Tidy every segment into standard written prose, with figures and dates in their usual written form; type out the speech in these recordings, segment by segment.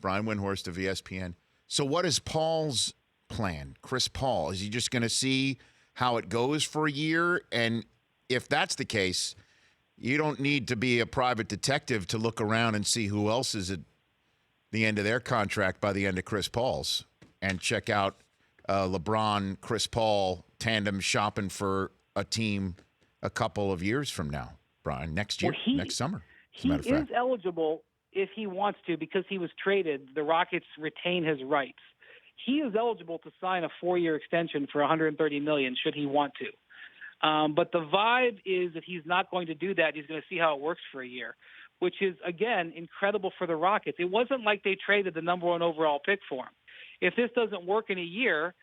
Brian Windhorst of ESPN. So what is Paul's plan? Chris Paul, is he just going to see how it goes for a year? And if that's the case, you don't need to be a private detective to look around and see who else is at the end of their contract by the end of Chris Paul's and check out LeBron, Chris Paul tandem shopping for a team a couple of years from now, Brian, next year, next summer. He is eligible if he wants to because he was traded. The Rockets retain his rights. He is eligible to sign a 4-year extension for $130 million should he want to. But the vibe is that he's not going to do that. He's going to see how it works for a year, which is, again, incredible for the Rockets. It wasn't like they traded the number 1 overall pick for him. If this doesn't work in a year,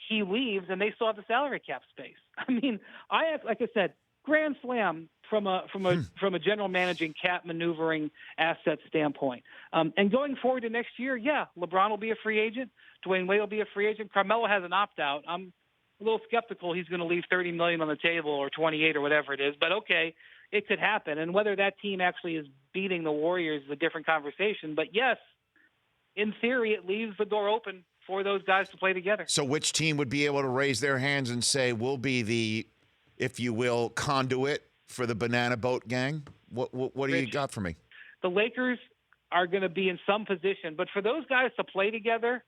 he leaves and they still have the salary cap space. I mean, like I said, grand slam from a general managing cap maneuvering asset standpoint. And going forward to next year, yeah, LeBron will be a free agent. Dwayne Wade will be a free agent. Carmelo has an opt-out. I'm a little skeptical he's going to leave $30 million on the table or 28 or whatever it is. But, okay, it could happen. And whether that team actually is beating the Warriors is a different conversation. But, yes, in theory, it leaves the door open for those guys to play together. So which team would be able to raise their hands and say, we'll be the, if you will, conduit for the banana boat gang? What do you got for me? The Lakers are going to be in some position. But for those guys to play together,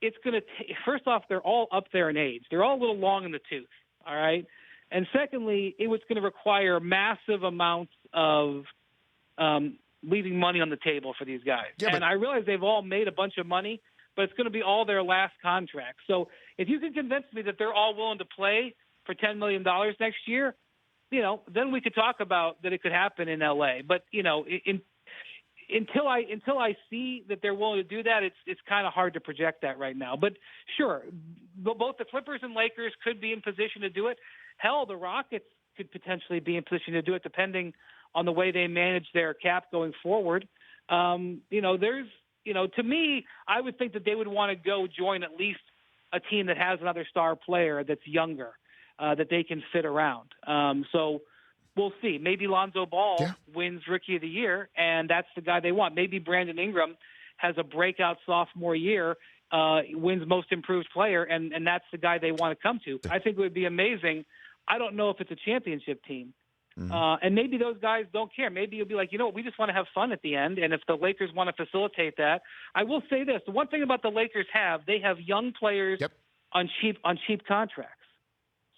it's going to first off, they're all up there in age. They're all a little long in the tooth, all right? And secondly, it was going to require massive amounts of leaving money on the table for these guys. Yeah, and I realize they've all made a bunch of money, but it's going to be all their last contract. So if you can convince me that they're all willing to play for $10 million next year, then we could talk about that it could happen in L.A. But, until I see that they're willing to do that, it's kind of hard to project that right now. But sure, both the Clippers and Lakers could be in position to do it. Hell, the Rockets could potentially be in position to do it depending on the way they manage their cap going forward. To me, I would think that they would want to go join at least a team that has another star player that's younger, that they can fit around. So we'll see. Maybe Lonzo Ball wins Rookie of the Year, and that's the guy they want. Maybe Brandon Ingram has a breakout sophomore year, wins Most Improved Player, and that's the guy they want to come to. I think it would be amazing. I don't know if it's a championship team. And maybe those guys don't care. Maybe you'll be like, we just want to have fun at the end. And if the Lakers want to facilitate that, I will say this. The one thing about the Lakers they have young players on cheap contracts.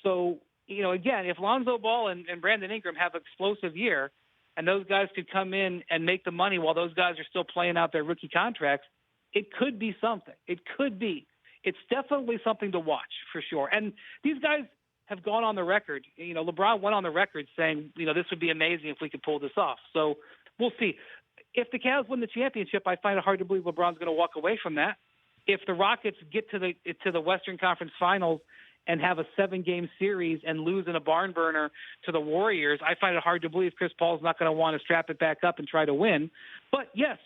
So, again, if Lonzo Ball and Brandon Ingram have an explosive year and those guys could come in and make the money while those guys are still playing out their rookie contracts, it could be something. It could be. It's definitely something to watch for sure. And these guys have gone on the record. LeBron went on the record saying, this would be amazing if we could pull this off. So we'll see. If the Cavs win the championship, I find it hard to believe LeBron's going to walk away from that. If the Rockets get to the Western Conference Finals and have a 7-game series and lose in a barn burner to the Warriors, I find it hard to believe Chris Paul's not going to want to strap it back up and try to win. But yes,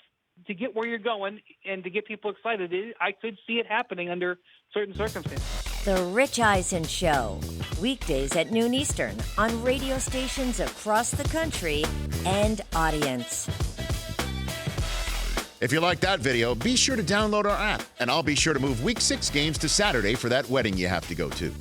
to get where you're going and to get people excited, I could see it happening under certain circumstances. The Rich Eisen Show, weekdays at noon Eastern on radio stations across the country and audience. If you like that video, be sure to download our app, and I'll be sure to move Week 6 games to Saturday for that wedding you have to go to.